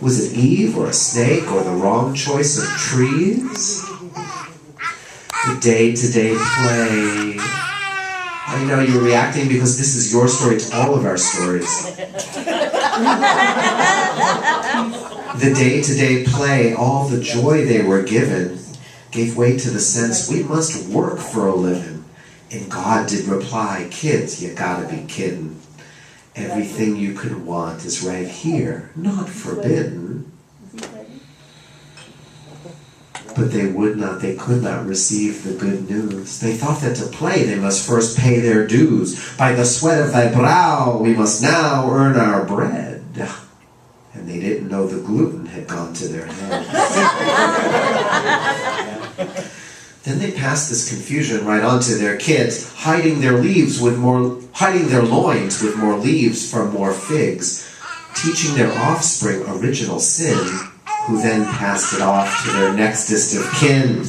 Was it Eve or a snake or the wrong choice of trees? The day-to-day play. I know you're reacting because this is your story. It's all of our stories. The day-to-day play, all the joy they were given, gave way to the sense we must work for a living. And God did reply, kids, you gotta be kidding. Everything you could want is right here, not forbidden. But they could not receive the good news. They thought that to play they must first pay their dues. By the sweat of thy brow we must now earn our bread. And they didn't know the gluten had gone to their heads. Then they passed this confusion right on to their kids, hiding their loins with more leaves for more figs, teaching their offspring original sin, who then passed it off to their nextest of kin.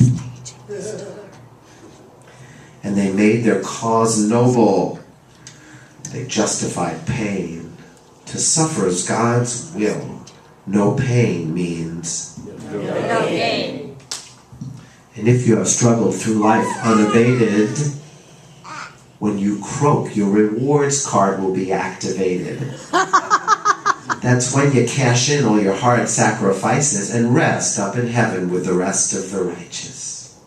And they made their cause noble. They justified pain. To suffer is God's will. No pain means no gain. And if you have struggled through life unabated, when you croak, your rewards card will be activated. That's when you cash in all your hard sacrifices and rest up in heaven with the rest of the righteous.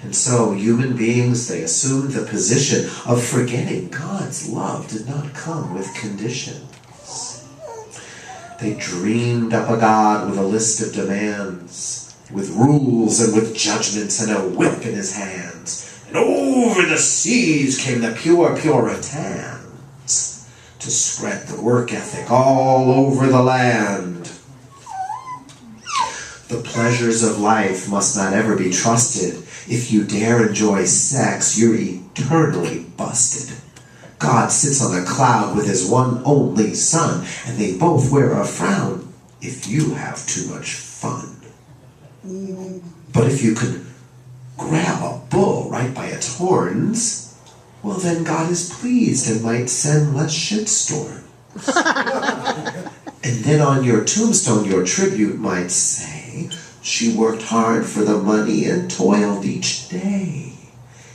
And so human beings, they assumed the position of forgetting God's love did not come with conditions. They dreamed up a God with a list of demands, with rules and with judgments and a whip in his hands. And over the seas came the pure Puritans to spread the work ethic all over the land. The pleasures of life must not ever be trusted. If you dare enjoy sex, you're eternally busted. God sits on a cloud with his one only son, and they both wear a frown if you have too much fun. But if you can grab a bull right by its horns, well then God is pleased and might send less shitstorms. And then on your tombstone your tribute might say, she worked hard for the money and toiled each day.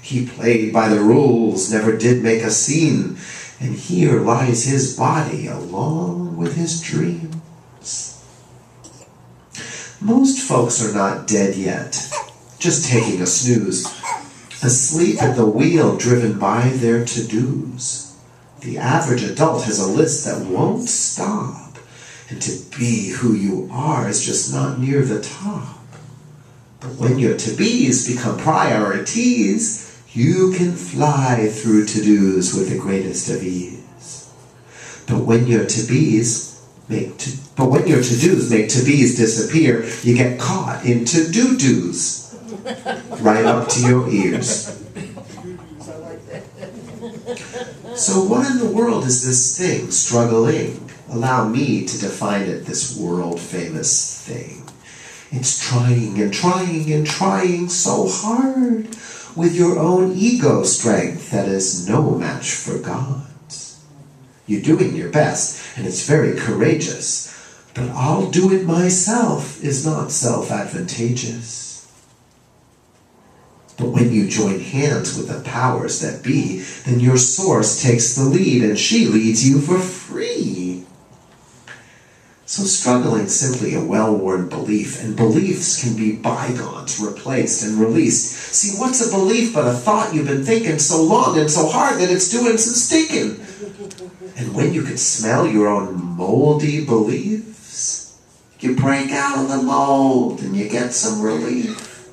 He played by the rules, never did make a scene, and here lies his body along with his dreams. Most folks are not dead yet, just taking a snooze, asleep at the wheel driven by their to-dos. The average adult has a list that won't stop, and to be who you are is just not near the top. But when your to-bes become priorities, you can fly through to-dos with the greatest of ease. But when your to-dos make to-bes disappear, you get caught in to-do-dos, right up to your ears. So what in the world is this thing, struggling? Allow me to define it, this world-famous thing. It's trying and trying and trying so hard with your own ego strength that is no match for God's. You're doing your best, and it's very courageous, but I'll do it myself is not self-advantageous. But when you join hands with the powers that be, then your source takes the lead, and she leads you for free. So struggling is simply a well-worn belief, and beliefs can be bygones, replaced and released. See, what's a belief but a thought you've been thinking so long and so hard that it's doing some stinking? And when you can smell your own moldy beliefs, you break out of the mold and you get some relief.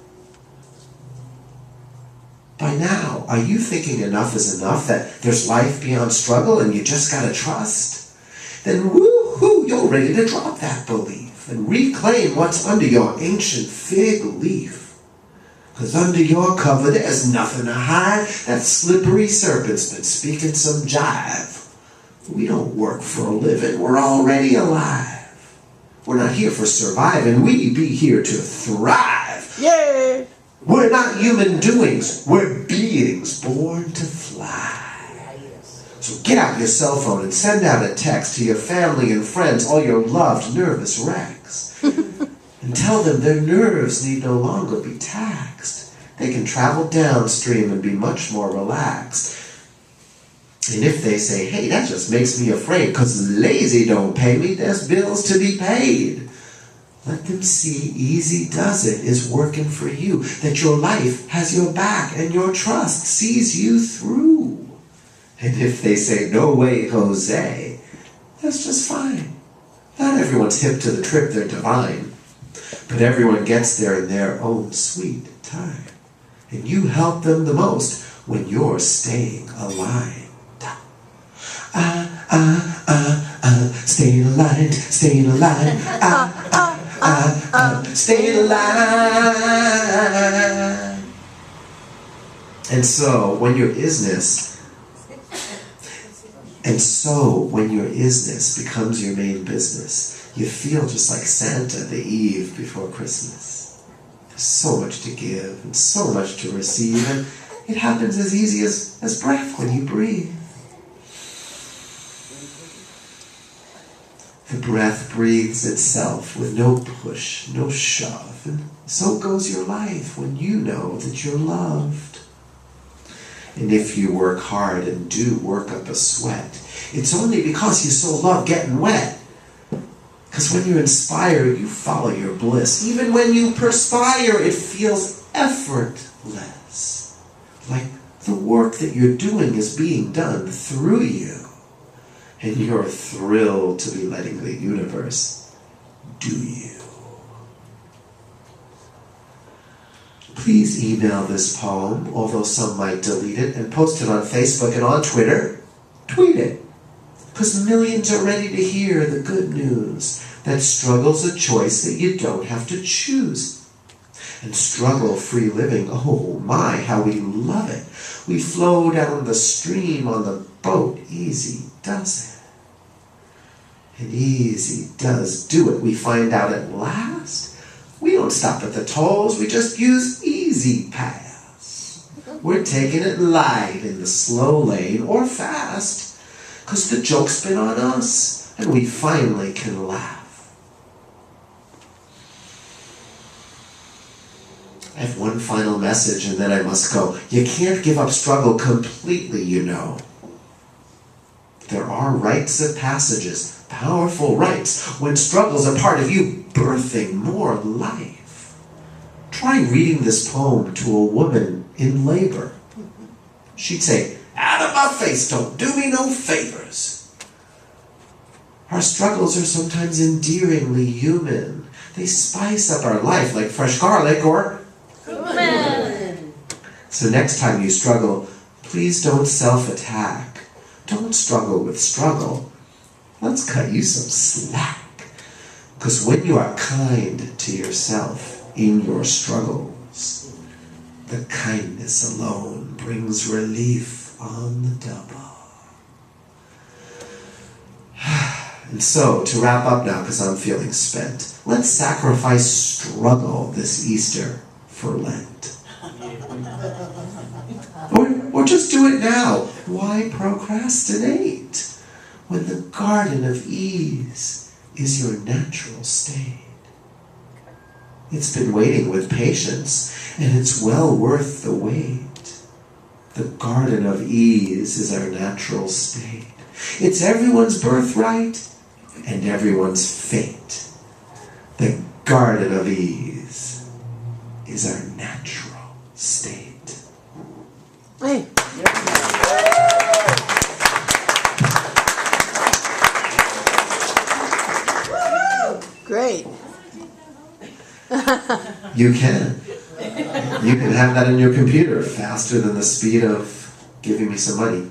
By now, are you thinking enough is enough, that there's life beyond struggle and you just gotta trust? Then woo-hoo, you're ready to drop that belief and reclaim what's under your ancient fig leaf. Because under your cover there's nothing to hide. That slippery serpent's been speaking some jive. We don't work for a living, we're already alive. We're not here for surviving, we be here to thrive. Yay! We're not human doings, we're beings born to fly. So get out your cell phone and send out a text to your family and friends, all your loved, nervous wrecks. And tell them their nerves need no longer be taxed. They can travel downstream and be much more relaxed. And if they say, hey, that just makes me afraid because lazy don't pay me, there's bills to be paid. Let them see easy does it is working for you, that your life has your back and your trust sees you through. And if they say, no way, Jose, that's just fine. Not everyone's hip to the trip, they're divine. But everyone gets there in their own sweet time. And you help them the most when you're staying aligned. Staying aligned, staying aligned. Staying aligned. And so when your isness becomes your main business, you feel just like Santa the eve before Christmas. There's so much to give and so much to receive, and it happens as easy as breath when you breathe. The breath breathes itself with no push, no shove, and so goes your life when you know that you're loved. And if you work hard and do work up a sweat, it's only because you so love getting wet. Because when you're inspired, you follow your bliss. Even when you perspire, it feels effortless. Like the work that you're doing is being done through you. And you're thrilled to be letting the universe do you. Please email this poem, although some might delete it, and post it on Facebook and on Twitter. Tweet it. Because millions are ready to hear the good news that struggle's a choice that you don't have to choose. And struggle-free living, oh my, how we love it. We flow down the stream on the boat, easy does it. And easy does do it. We find out at last, we don't stop at the tolls, we just use Easy Pass. We're taking it light in the slow lane or fast, because the joke's been on us, and we finally can laugh. I have one final message, and then I must go. You can't give up struggle completely, you know. There are rites of passages, powerful rites, when struggle's a part of you birthing more life. Try reading this poem to a woman in labor. She'd say, out of my face, don't do me no favors. Our struggles are sometimes endearingly human. They spice up our life like fresh garlic or cumin. So next time you struggle, please don't self-attack. Don't struggle with struggle. Let's cut you some slack. Because when you are kind to yourself in your struggles, the kindness alone brings relief on the double. And so, to wrap up now, because I'm feeling spent, let's sacrifice struggle this Easter for Lent. Or just do it now. Why procrastinate when the garden of ease is your natural state? It's been waiting with patience, and it's well worth the wait. The garden of ease is our natural state. It's everyone's birthright and everyone's fate. The garden of ease is our natural state. Hey. Great. You can. You can have that in your computer faster than the speed of giving me some money.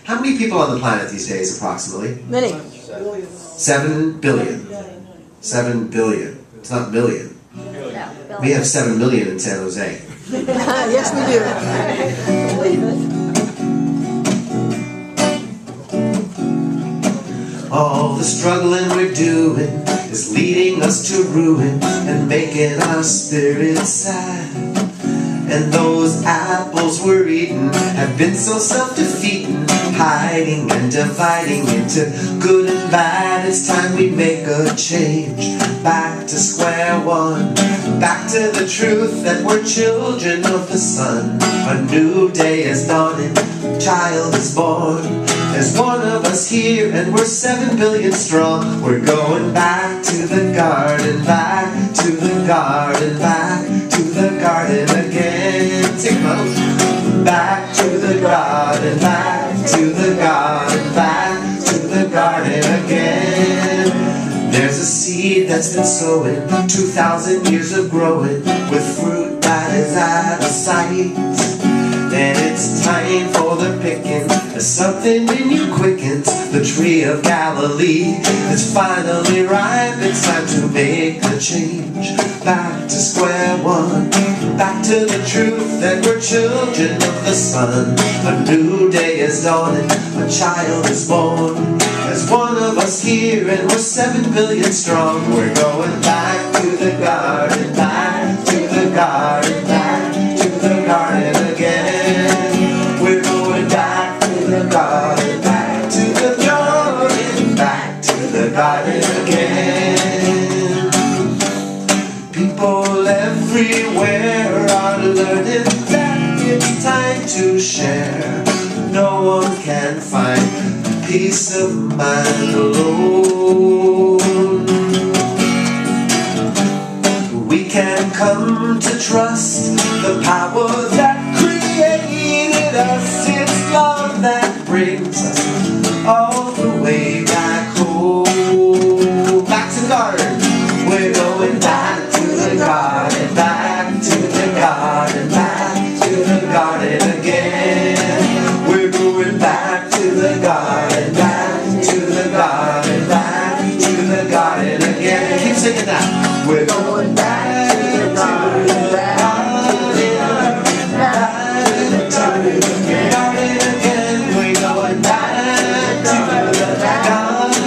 How many people on the planet these days, approximately? Many. 7 billion. 7 billion. It's not million. We have 7 million in San Jose. Yes, we do. All the struggling we're doing is leading us to ruin and making our spirits sad. and those apples we're eating have been so self-defeating, hiding and dividing into good and bad. It's time we make a change, back to square one, back to the truth that we're children of the sun. A new day is dawning, child is born. There's one of us here and we're 7 billion strong. We're going back to the garden, back to the garden, back to the garden again. Sing it out. Back to the garden, back to the garden, back to the garden again. There's a seed that's been sowing, 2,000 years of growing, with fruit that is out of sight. And it's time for the picking, as something in you quickens. The tree of Galilee is finally ripe. It's time to make a change, back to square one, back to the truth that we're children of the sun. A new day is dawning, a child is born. There's one of us here and we're 7 billion strong. We're going back to the garden, back to the garden, back to the garden again. We're going back to the garden, back to the garden, back to the garden again. People everywhere are learning that it's time to share. No one can find peace of mind alone. We can come to trust the power that created us. It's love that brings us all the way back home. Back to the garden. We're going back to the garden, back to the garden, back to the garden again. We're going back to the garden, back to the garden, back to the garden again. Keep singing that. We're going back to the garden, back to the garden, back to the garden again. We're going back to the garden, back to the garden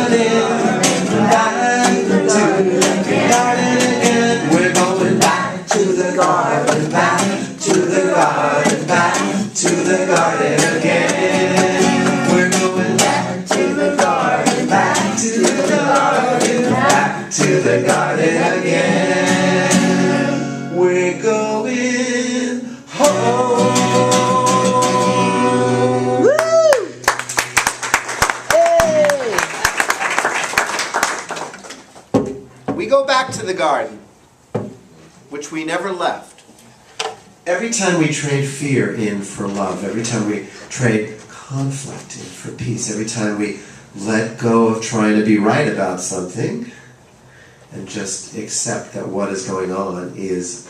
again. We're going back to the garden, back to the garden, back to the garden again. We're going back to the garden, back to the garden, back to the garden again. We're going home. Woo! Hey! We go back to the garden, which we never left. Every time we trade fear in for love, every time we trade conflict in for peace, every time we let go of trying to be right about something and just accept that what is going on is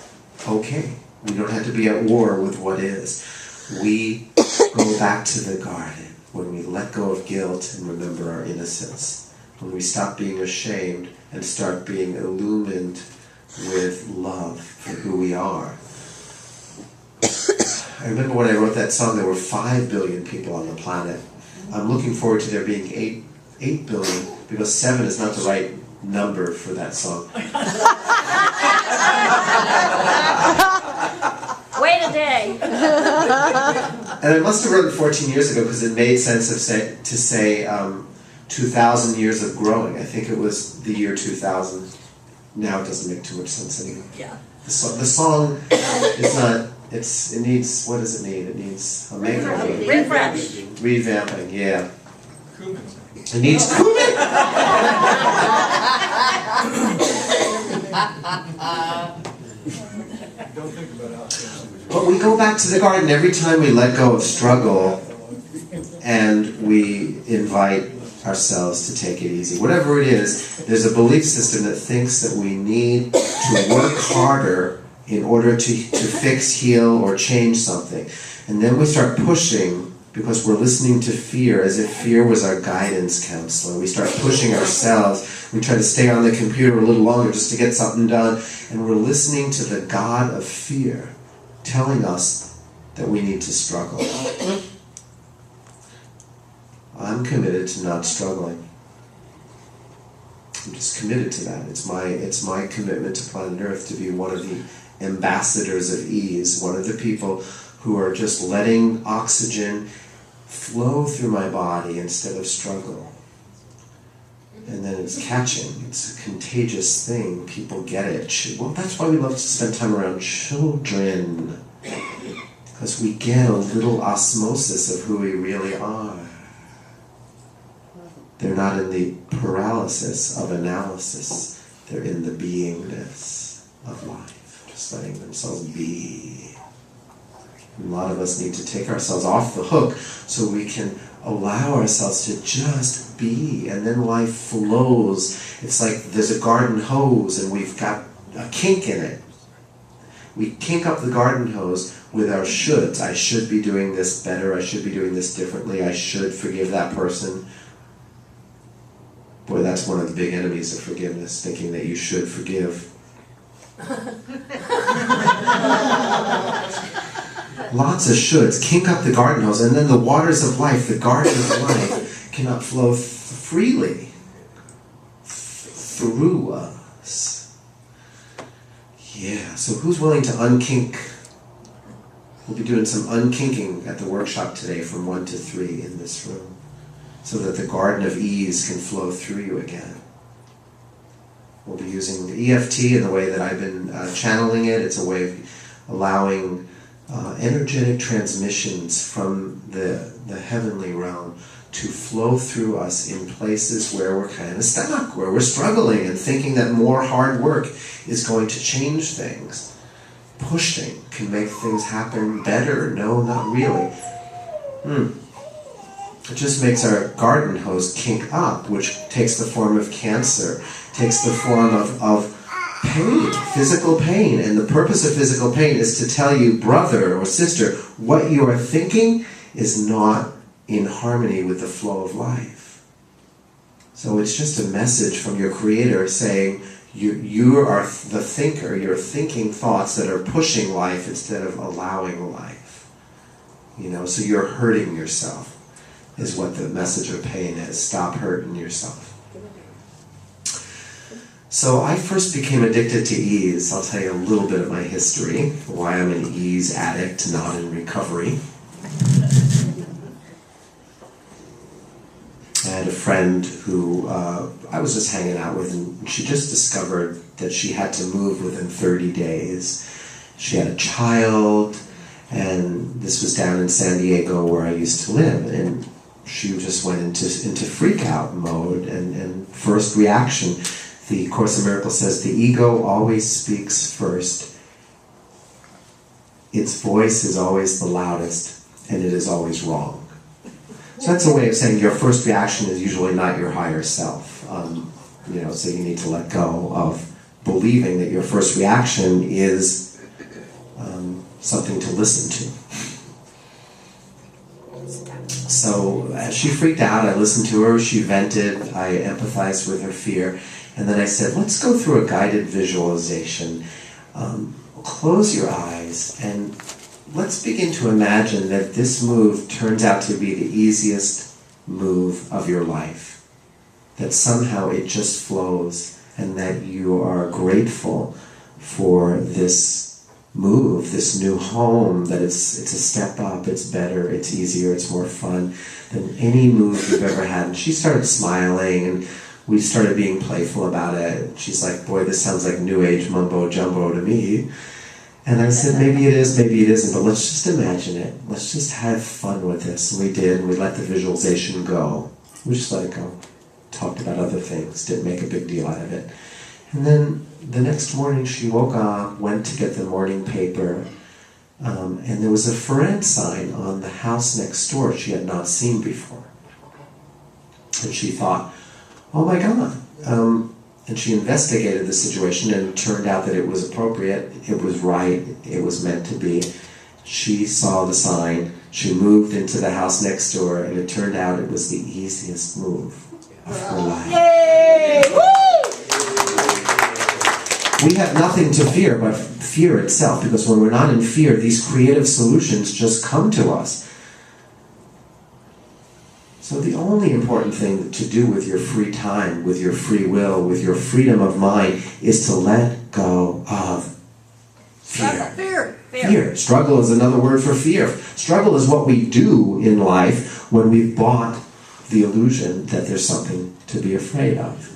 okay. We don't have to be at war with what is. We go back to the garden when we let go of guilt and remember our innocence. When we stop being ashamed and start being illumined with love for who we are. I remember when I wrote that song, there were 5 billion people on the planet. I'm looking forward to there being 8 billion, because 7 is not the right number for that song. Wait a day. And I must have written 14 years ago because it made sense to say 2,000 years of growing. I think it was the year 2000. Now it doesn't make too much sense anymore. Yeah. The song is not. It needs. What does it need? It needs a makeover. Refresh. Revamping. Yeah. It needs cumin. But we go back to the garden every time we let go of struggle and we invite ourselves to take it easy. Whatever it is, there's a belief system that thinks that we need to work harder in order to fix, heal, or change something. And then we start pushing because we're listening to fear as if fear was our guidance counselor. We start pushing ourselves. We try to stay on the computer a little longer just to get something done. And we're listening to the God of fear telling us that we need to struggle. I'm committed to not struggling. I'm just committed to that. It's my commitment to planet Earth to be one of the ambassadors of ease, one of the people who are just letting oxygen flow through my body instead of struggle. And then it's catching. It's a contagious thing. People get it. Well, that's why we love to spend time around children. Because we get a little osmosis of who we really are. They're not in the paralysis of analysis. They're in the beingness of life. Just letting themselves be. And a lot of us need to take ourselves off the hook so we can allow ourselves to just be, and then life flows. It's like there's a garden hose and we've got a kink in it. We kink up the garden hose with our shoulds. I should be doing this better, I should be doing this differently, I should forgive that person. Boy, that's one of the big enemies of forgiveness, thinking that you should forgive. Lots of shoulds. Kink up the garden hose, and then the waters of life, the garden of life, cannot flow freely through us. Yeah, so who's willing to unkink? We'll be doing some unkinking at the workshop today from 1 to 3 in this room, so that the garden of ease can flow through you again. We'll be using the EFT in the way that I've been channeling it. It's a way of allowing energetic transmissions from the heavenly realm to flow through us in places where we're kind of stuck, where we're struggling and thinking that more hard work is going to change things. Pushing can make things happen better. No, not really. It just makes our garden hose kink up, which takes the form of cancer, takes the form of pain, physical pain. And the purpose of physical pain is to tell you, brother or sister, what you are thinking is not in harmony with the flow of life. So it's just a message from your Creator saying, you are the thinker, you're thinking thoughts that are pushing life instead of allowing life. You know, so you're hurting yourself, is what the message of pain is. Stop hurting yourself. So I first became addicted to ease. I'll tell you a little bit of my history, why I'm an ease addict, not in recovery. I had a friend who I was just hanging out with, and she just discovered that she had to move within 30 days. She had a child, and this was down in San Diego where I used to live, and she just went into freak-out mode, and first reaction, the Course in Miracles says, the ego always speaks first. Its voice is always the loudest, and it is always wrong. So that's a way of saying your first reaction is usually not your higher self. So you need to let go of believing that your first reaction is something to listen to. So as she freaked out, I listened to her, she vented, I empathized with her fear, and then I said, let's go through a guided visualization. Close your eyes and let's begin to imagine that this move turns out to be the easiest move of your life. That somehow it just flows, and that you are grateful for this move, this new home, that it's a step up, it's better, it's easier, it's more fun than any move you've ever had. And she started smiling, and we started being playful about it. She's like, boy, this sounds like New Age mumbo-jumbo to me. And I said, maybe it is, maybe it isn't, but let's just imagine it. Let's just have fun with this. And we did, and we let the visualization go. We just let it go. Talked about other things, didn't make a big deal out of it. And then the next morning she woke up, went to get the morning paper, and there was a for rent sign on the house next door she had not seen before. And she thought, oh my God. And she investigated the situation, and it turned out that it was appropriate, it was right, it was meant to be. She saw the sign, she moved into the house next door, and it turned out it was the easiest move of her life. Yay! Woo! We have nothing to fear but fear itself, because when we're not in fear, these creative solutions just come to us. So the only important thing to do with your free time, with your free will, with your freedom of mind, is to let go of fear. fear. Struggle is another word for fear. Struggle is what we do in life when we've bought the illusion that there's something to be afraid of.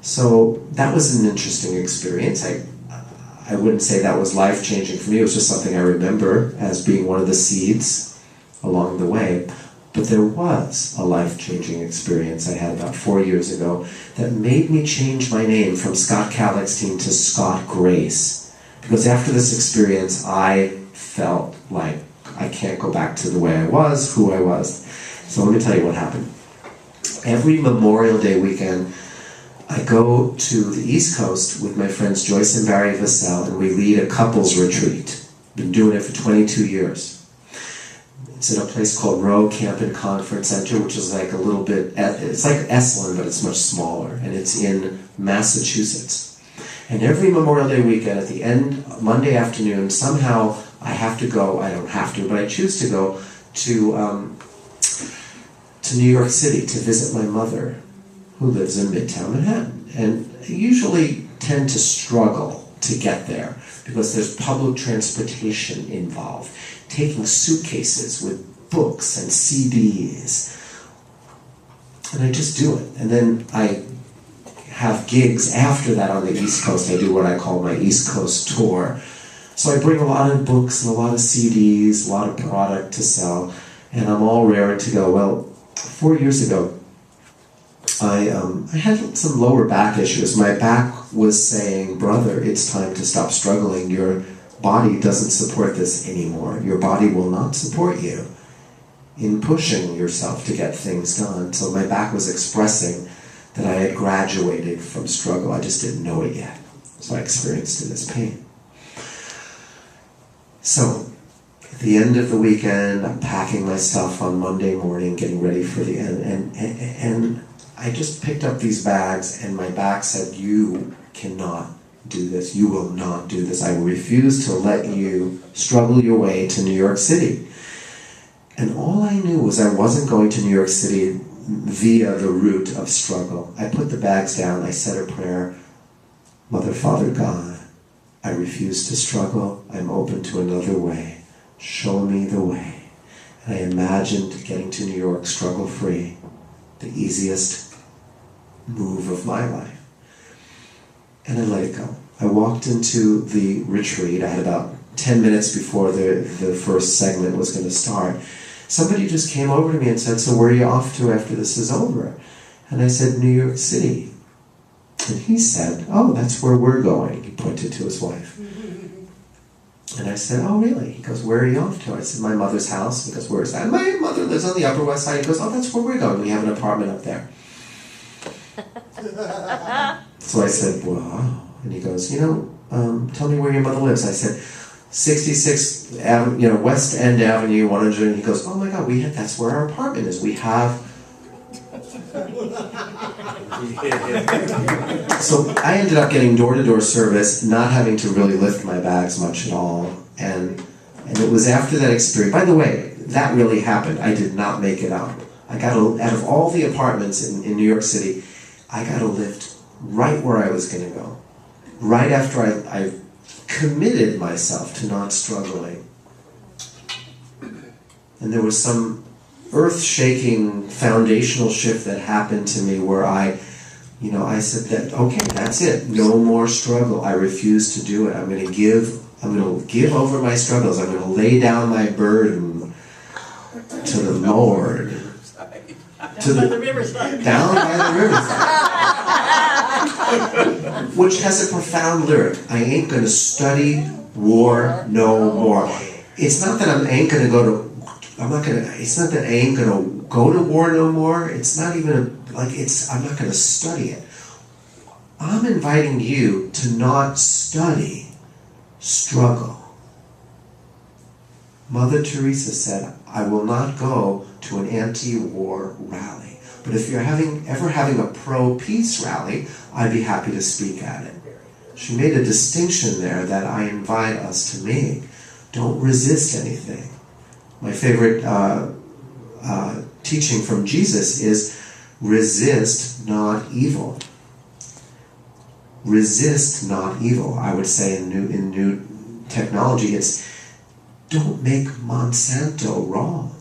So that was an interesting experience. I wouldn't say that was life-changing for me. It was just something I remember as being one of the seeds along the way. But there was a life-changing experience I had about 4 years ago that made me change my name from Scott Kalechstein to Scott Grace. Because after this experience, I felt like I can't go back to the way I was, who I was. So let me tell you what happened. Every Memorial Day weekend, I go to the East Coast with my friends Joyce and Barry Vassell, and we lead a couples retreat. Been doing it for 22 years. It's in a place called Rowe Camp and Conference Center, which is like a little bit, it's like Esalen, but it's much smaller, and it's in Massachusetts. And every Memorial Day weekend, at the end, Monday afternoon, somehow I have to go, I don't have to, but I choose to go to New York City to visit my mother, who lives in Midtown Manhattan. And I usually tend to struggle to get there because there's public transportation involved. Taking suitcases with books and CDs. And I just do it. And then I have gigs after that on the East Coast. I do what I call my East Coast tour. So I bring a lot of books and a lot of CDs, a lot of product to sell, and I'm all raring to go. Well, 4 years ago, I had some lower back issues. My back was saying, brother, it's time to stop struggling. Your body doesn't support this anymore. Your body will not support you in pushing yourself to get things done. So my back was expressing that I had graduated from struggle. I just didn't know it yet. So I experienced this pain. So at the end of the weekend, I'm packing my stuff on Monday morning, getting ready for the end, and I just picked up these bags, and my back said, you cannot do this. You will not do this. I refuse to let you struggle your way to New York City. And all I knew was I wasn't going to New York City via the route of struggle. I put the bags down. I said a prayer. Mother, Father, God, I refuse to struggle. I'm open to another way. Show me the way. And I imagined getting to New York struggle-free, the easiest move of my life. And I let it go. I walked into the retreat. I had about 10 minutes before the first segment was going to start. Somebody just came over to me and said, so where are you off to after this is over? And I said, New York City. And he said, oh, that's where we're going. He pointed to his wife. And I said, oh, really? He goes, where are you off to? I said, my mother's house. He goes, where is that? My mother lives on the Upper West Side. He goes, oh, that's where we're going. We have an apartment up there. So I said, wow. And he goes, tell me where your mother lives. I said, 66 Avenue, West End Avenue, 100. And he goes, oh my God, that's where our apartment is. We have. So I ended up getting door-to-door service, not having to really lift my bags much at all. And it was after that experience. By the way, that really happened. I did not make it up. I got out of all the apartments in New York City, I got a lift right where I was going to go. Right after I committed myself to not struggling. And there was some earth-shaking foundational shift that happened to me where I said that, okay, that's it. No more struggle. I refuse to do it. I'm going to give over my struggles. I'm going to lay down my burden to the Lord. Down by the riverside. Down by the riverside. Which has a profound lyric. I ain't going to study war no more. It's not that it's not that I ain't going to go to war no more. It's not even I'm not going to study it. I'm inviting you to not study struggle. Mother Teresa said, I will not go to an anti-war rally. But if you're ever having a pro-peace rally, I'd be happy to speak at it. She made a distinction there that I invite us to make. Don't resist anything. My favorite teaching from Jesus is resist not evil. resist not evil. I would say in new technology, it's don't make Monsanto wrong.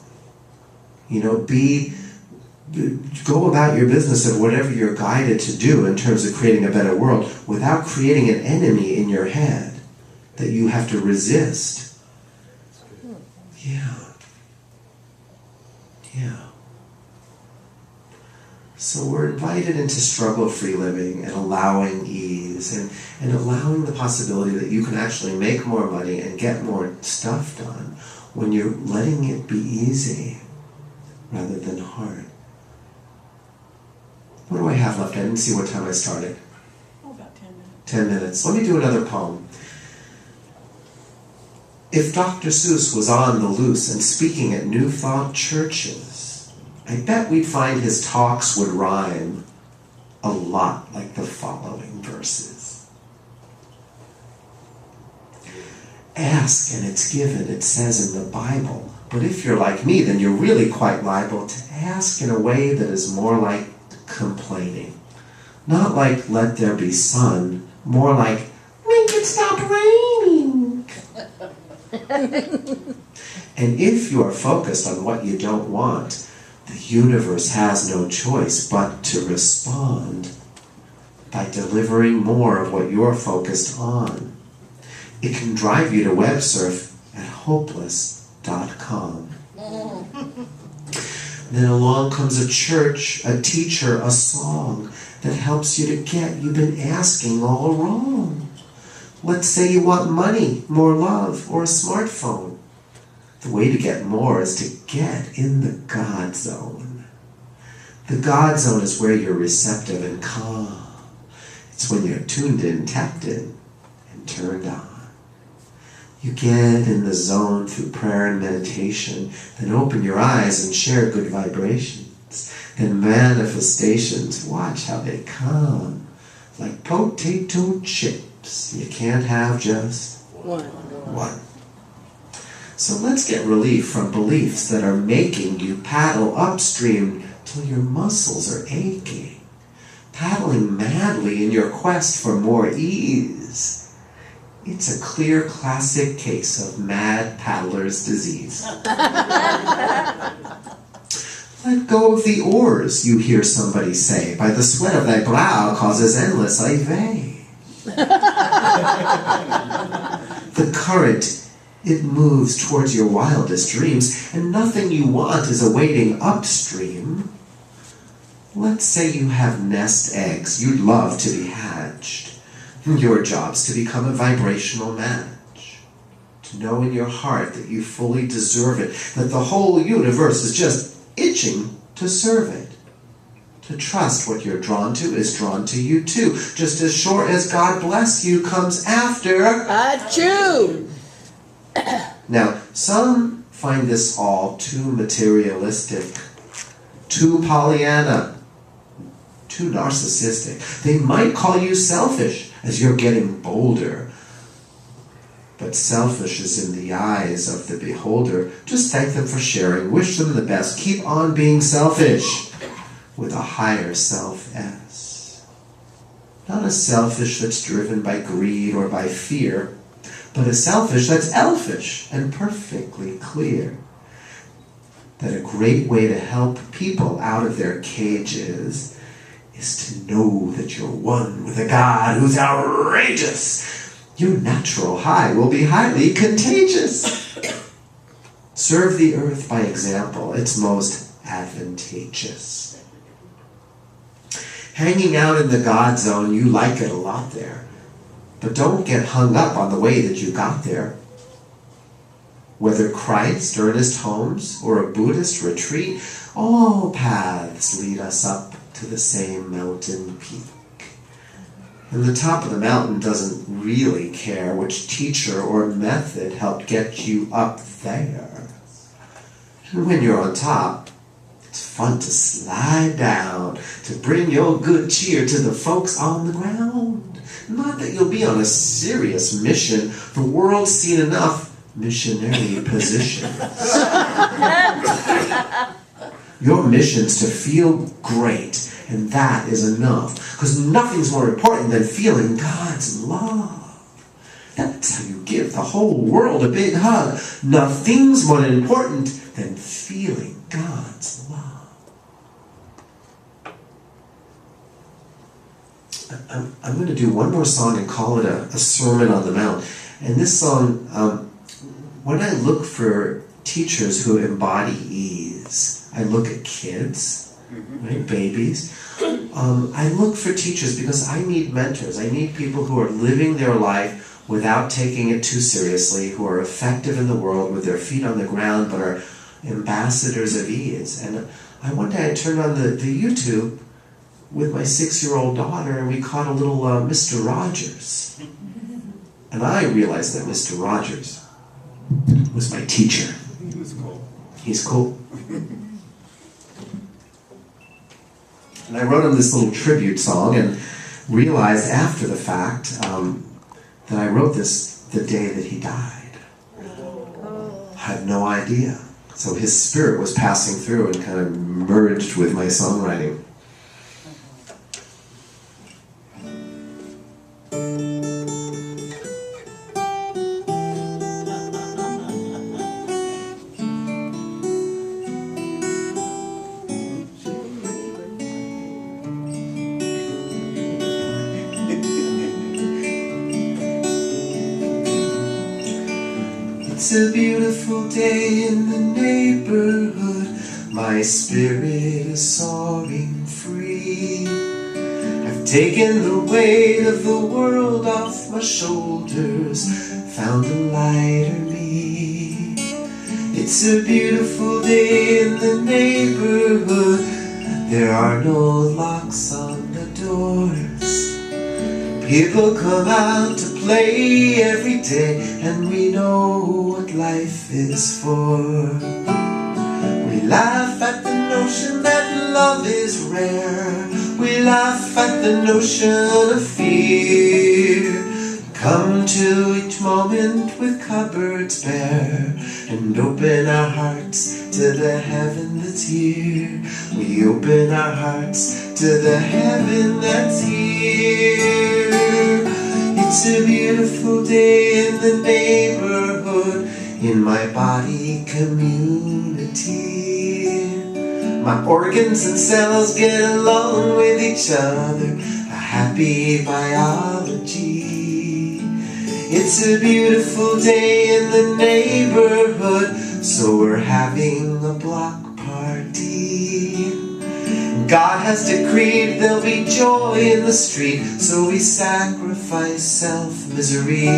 Go about your business of whatever you're guided to do in terms of creating a better world without creating an enemy in your head that you have to resist. Yeah. So we're invited into struggle-free living and allowing ease and allowing the possibility that you can actually make more money and get more stuff done when you're letting it be easy rather than hard. What do I have left? I didn't see what time I started. About 10 minutes. 10 minutes. Let me do another poem. If Dr. Seuss was on the loose and speaking at New Thought churches, I bet we'd find his talks would rhyme a lot like the following verses. Ask and it's given, it says in the Bible. But if you're like me, then you're really quite liable to ask in a way that is more like complaining. Not like let there be sun, more like make it stop raining. And if you are focused on what you don't want, the universe has no choice but to respond by delivering more of what you're focused on. It can drive you to web surf at hopeless.com. Then along comes a church, a teacher, a song that helps you to get you've been asking all wrong. Let's say you want money, more love, or a smartphone. The way to get more is to get in the God zone. The God zone is where you're receptive and calm. It's when you're tuned in, tapped in, and turned on. You get in the zone through prayer and meditation, then open your eyes and share good vibrations. Then manifestations, watch how they come. Like potato chips, you can't have just one. So let's get relief from beliefs that are making you paddle upstream till your muscles are aching. Paddling madly in your quest for more ease. It's a clear classic case of mad paddler's disease. Let go of the oars, you hear somebody say. By the sweat of thy brow causes endless ivey. The current, it moves towards your wildest dreams, and nothing you want is awaiting upstream. Let's say you have nest eggs you'd love to be hatched. Your job's to become a vibrational match. To know in your heart that you fully deserve it, that the whole universe is just itching to serve it. To trust what you're drawn to is drawn to you too, just as sure as God bless you comes after. Achoo! Now, some find this all too materialistic, too Pollyanna, too narcissistic. They might call you selfish as you're getting bolder. But selfish is in the eyes of the beholder. Just thank them for sharing. Wish them the best. Keep on being selfish with a higher self-S. Not a selfish that's driven by greed or by fear, but a selfish that's elfish and perfectly clear. That a great way to help people out of their cages is to know that you're one with a God who's outrageous. Your natural high will be highly contagious. Serve the earth by example. It's most advantageous. Hanging out in the God zone, you like it a lot there. But don't get hung up on the way that you got there. Whether Christ, Ernest Holmes, or a Buddhist retreat, all paths lead us up to the same mountain peak. And the top of the mountain doesn't really care which teacher or method helped get you up there. And when you're on top, it's fun to slide down, to bring your good cheer to the folks on the ground. Not that you'll be on a serious mission. The world's seen enough missionary positions. Your mission's to feel great And that is enough. Because nothing's more important than feeling God's love. That's how you give the whole world a big hug. Nothing's more important than feeling God's love. I'm going to do one more song and call it a Sermon on the Mount. And this song, when I look for teachers who embody ease, I look at kids, right, babies. I look for teachers because I need mentors. I need people who are living their life without taking it too seriously, who are effective in the world with their feet on the ground, but are ambassadors of ease. And one day I turned on the YouTube with my 6-year-old daughter, and we caught a little Mr. Rogers. And I realized that Mr. Rogers was my teacher. He was cool. He's cool. And I wrote him this little tribute song and realized after the fact that I wrote this the day that he died. I had no idea. So his spirit was passing through and kind of merged with my songwriting. It's a beautiful day in the neighborhood. My spirit is soaring free. I've taken the weight of the world off my shoulders, found a lighter me. It's a beautiful day in the neighborhood. There are no locks on the doors. People come out to play every day, and we know what life is for. We laugh at the notion that love is rare. We laugh at the notion of fear. Come to each moment with cupboards bare, and open our hearts to the heaven that's here. We open our hearts to the heaven that's here. It's a beautiful day in the neighborhood, in my body community. My organs and cells get along with each other, a happy biology. It's a beautiful day in the neighborhood, so we're having a block party. God has decreed there'll be joy in the street, so we sacrifice self-misery.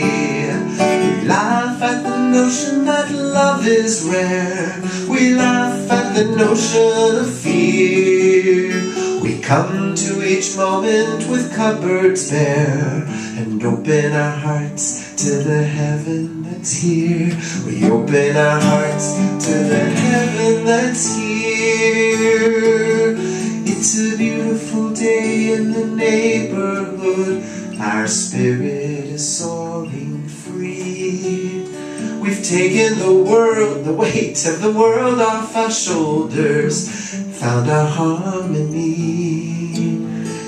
We laugh at the notion that love is rare. We laugh at the notion of fear. We come to each moment with cupboards bare, and open our hearts to the heaven that's here. We open our hearts to the heaven that's here. It's a beautiful day in the neighborhood. Our spirit is soaring free. We've taken the weight of the world off our shoulders, found our harmony.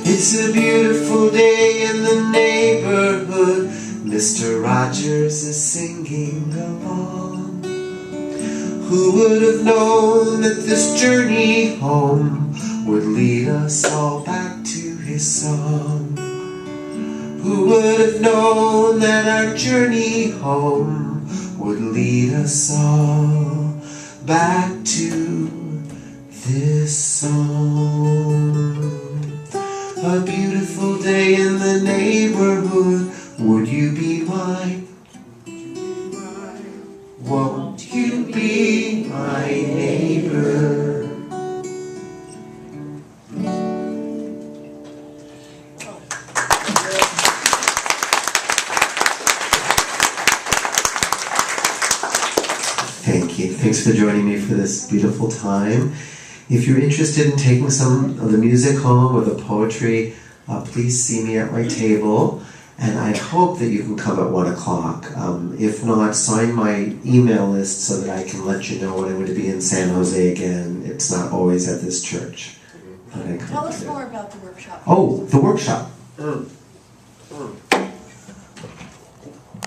It's a beautiful day in the neighborhood. Mr. Rogers is singing along. Who would have known that this journey home would lead us all back to his song? Who would have known that our journey home would lead us all back to this song? A beautiful day in the neighborhood. Would you be mine? Won't you be my neighbor? Thank you. Thanks for joining me for this beautiful time. If you're interested in taking some of the music home or the poetry, please see me at my table. And I hope that you can come at 1 o'clock. If not, sign my email list so that I can let you know when I'm going to be in San Jose again. It's not always at this church. Let it come Tell us through. more about the workshop. Oh, the workshop.